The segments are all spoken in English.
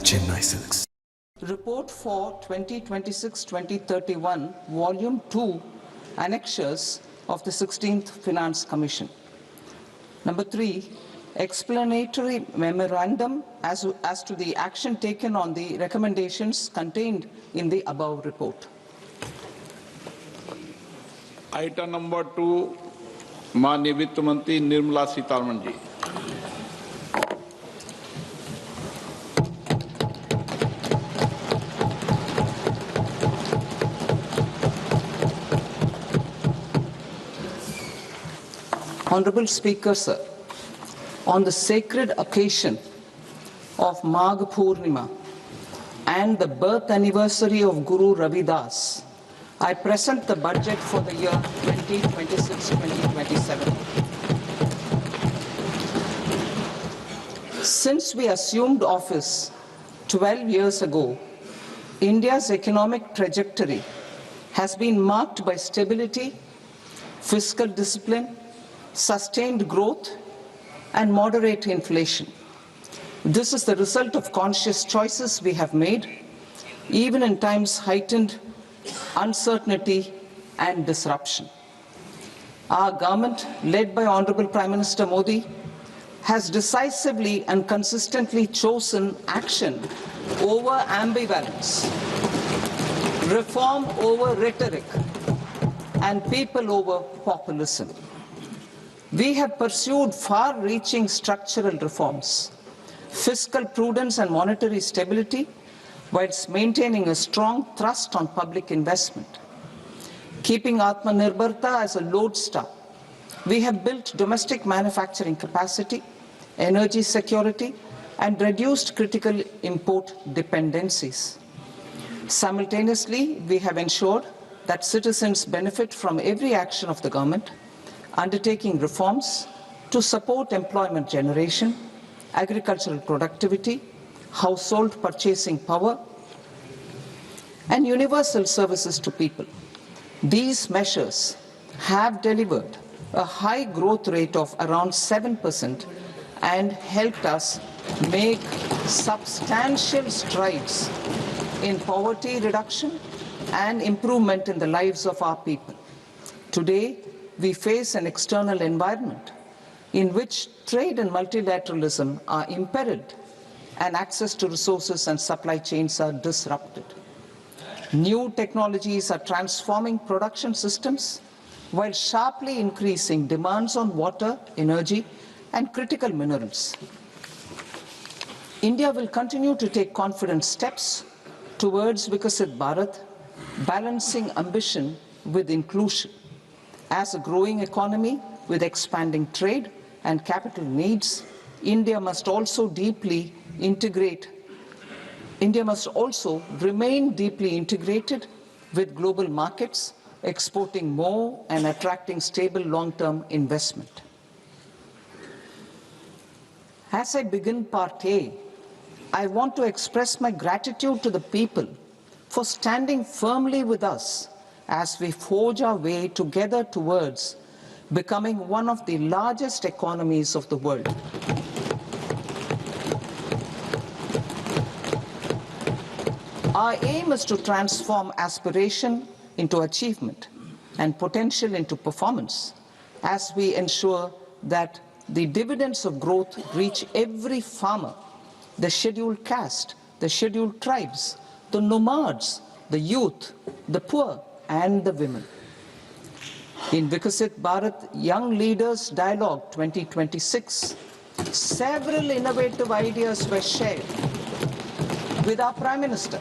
Chennai Silks. Report for 2026-2031, Volume 2, Annexures of the 16th Finance Commission. Number 3, explanatory memorandum as to the action taken on the recommendations contained in the above report. Item number 2, माननीय वित्त मंत्री Nirmala Sitharaman ji. Honorable Speaker, sir, on the sacred occasion of Magh Purnima and the birth anniversary of Guru Ravidas, I present the budget for the year 2026-2027. Since we assumed office 12 years ago, India's economic trajectory has been marked by stability, fiscal discipline, sustained growth, and moderate inflation. This is the result of conscious choices we have made, even in times heightened uncertainty and disruption. Our government, led by Honorable Prime Minister Modi, has decisively and consistently chosen action over ambivalence, reform over rhetoric, and people over populism. We have pursued far-reaching structural reforms, fiscal prudence and monetary stability, whilst maintaining a strong thrust on public investment. Keeping Atmanirbharta as a lodestar, we have built domestic manufacturing capacity, energy security, and reduced critical import dependencies. Simultaneously, we have ensured that citizens benefit from every action of the government, undertaking reforms to support employment generation, agricultural productivity, household purchasing power, and universal services to people. These measures have delivered a high growth rate of around 7% and helped us make substantial strides in poverty reduction and improvement in the lives of our people. Today, we face an external environment in which trade and multilateralism are imperiled and access to resources and supply chains are disrupted. New technologies are transforming production systems while sharply increasing demands on water, energy, and critical minerals. India will continue to take confident steps towards Vikasit Bharat, balancing ambition with inclusion. As a growing economy with expanding trade and capital needs, India must also remain deeply integrated with global markets, exporting more and attracting stable long-term investment. As I begin Part A, I want to express my gratitude to the people for standing firmly with us as we forge our way together towards becoming one of the largest economies of the world. Our aim is to transform aspiration into achievement and potential into performance as we ensure that the dividends of growth reach every farmer, the scheduled caste, the scheduled tribes, the nomads, the youth, the poor, and the women. In Vikasit Bharat Young Leaders Dialogue 2026, several innovative ideas were shared with our Prime Minister,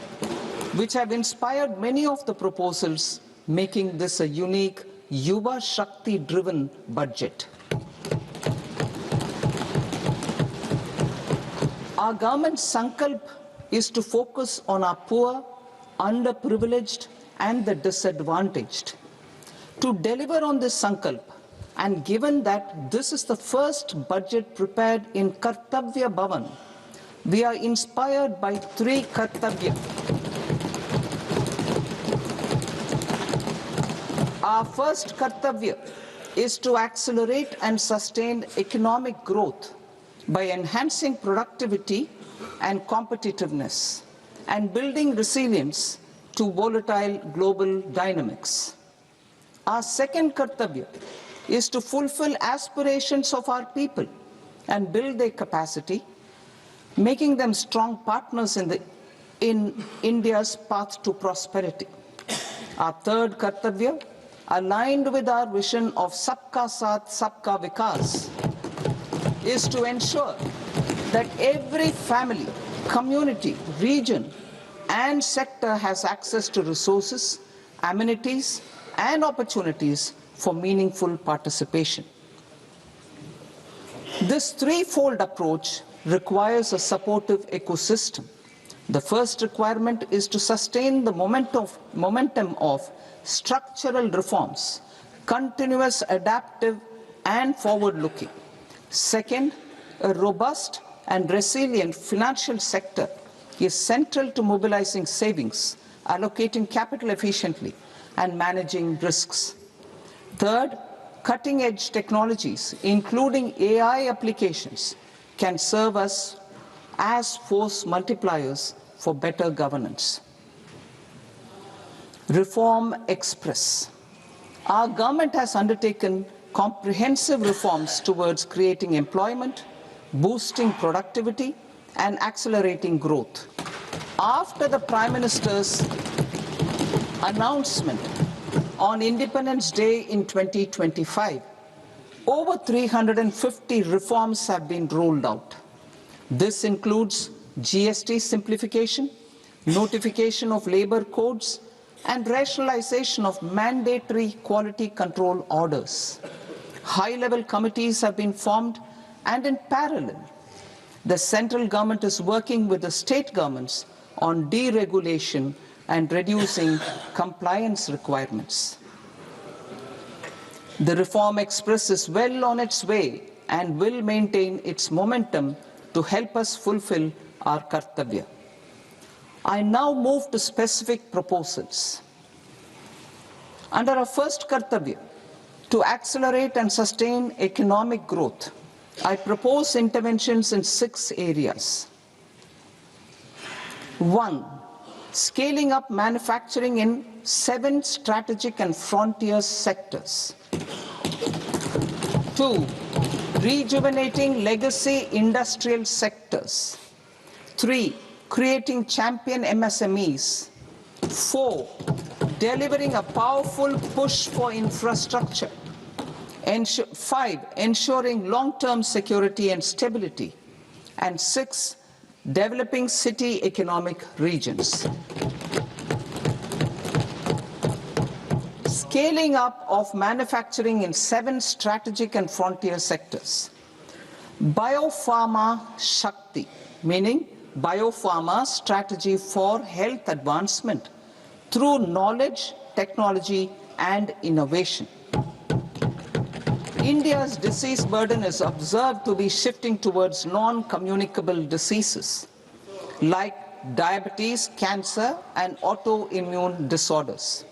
which have inspired many of the proposals, making this a unique Yuva Shakti-driven budget. Our government's sankalp is to focus on our poor, underprivileged, and the disadvantaged. To deliver on this sankalp, and given that this is the first budget prepared in Kartavya Bhavan, we are inspired by 3 Kartavya. Our first Kartavya is to accelerate and sustain economic growth by enhancing productivity and competitiveness, and building resilience to volatile global dynamics. Our second kartavya is to fulfill aspirations of our people and build their capacity, making them strong partners in India's path to prosperity. Our third kartavya, aligned with our vision of Sabka Saath, Sabka Vikas, is to ensure that every family, community, region, and sector has access to resources, amenities, and opportunities for meaningful participation. This threefold approach requires a supportive ecosystem. The first requirement is to sustain the momentum of structural reforms, continuous, adaptive, and forward-looking. Second, a robust and resilient financial sector is central to mobilizing savings, allocating capital efficiently, and managing risks. Third, cutting-edge technologies, including AI applications, can serve us as force multipliers for better governance. Reform Express. Our government has undertaken comprehensive reforms towards creating employment, boosting productivity, and accelerating growth. After the Prime Minister's announcement on Independence Day in 2025, over 350 reforms have been rolled out. This includes GST simplification, notification of labor codes, and rationalization of mandatory quality control orders. High-level committees have been formed, and in parallel, the central government is working with the state governments on deregulation and reducing compliance requirements. The Reform Express is well on its way and will maintain its momentum to help us fulfill our kartavya. I now move to specific proposals. Under our first kartavya, to accelerate and sustain economic growth, I propose interventions in 6 areas. 1. Scaling up manufacturing in 7 strategic and frontier sectors. 2. Rejuvenating legacy industrial sectors. 3. Creating champion MSMEs. 4. Delivering a powerful push for infrastructure. 5. Ensuring long-term security and stability. And 6. Developing city economic regions. Scaling up of manufacturing in 7 strategic and frontier sectors. Biopharma Shakti, meaning biopharma strategy for health advancement through knowledge, technology, and innovation. India's disease burden is observed to be shifting towards non-communicable diseases like diabetes, cancer, and autoimmune disorders.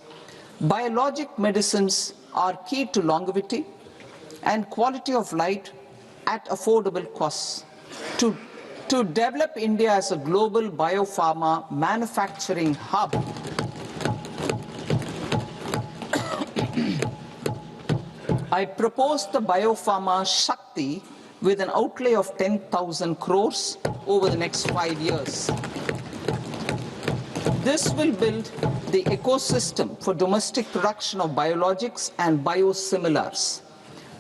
Biologic medicines are key to longevity and quality of life at affordable costs. To develop India as a global biopharma manufacturing hub, I propose the Biopharma Shakti with an outlay of 10,000 crores over the next 5 years. This will build the ecosystem for domestic production of biologics and biosimilars.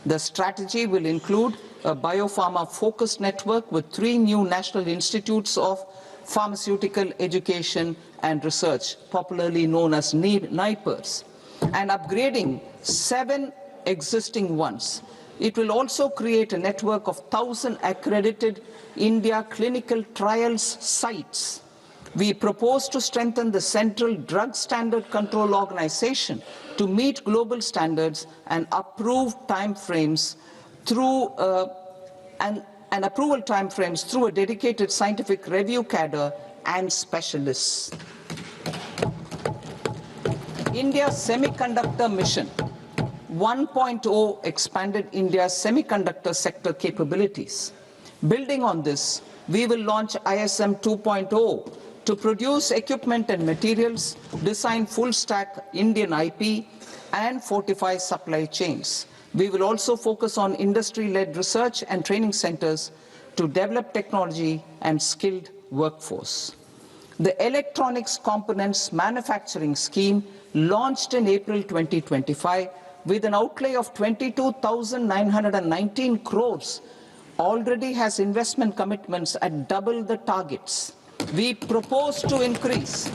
The strategy will include a biopharma-focused network with 3 new national institutes of pharmaceutical education and research, popularly known as NIPERs, and upgrading 7 existing ones. It will also create a network of 1,000 accredited India clinical trials sites. We propose to strengthen the Central Drug Standard Control Organization to meet global standards and approve timeframes through approval timeframes through a dedicated scientific review cadre and specialists. India's semiconductor mission 1.0 expanded India's semiconductor sector capabilities. Building on this, we will launch ISM 2.0 to produce equipment and materials, design full-stack Indian IP, and fortify supply chains. We will also focus on industry-led research and training centers to develop technology and skilled workforce. The Electronics Components Manufacturing Scheme, launched in April 2025 with an outlay of 22,919 crores, already has investment commitments at double the targets. We propose to increase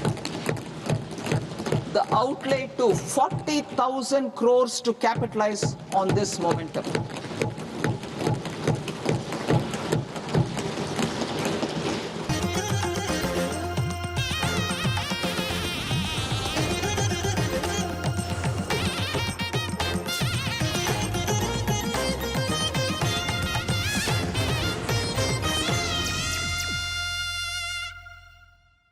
the outlay to 40,000 crores to capitalize on this momentum.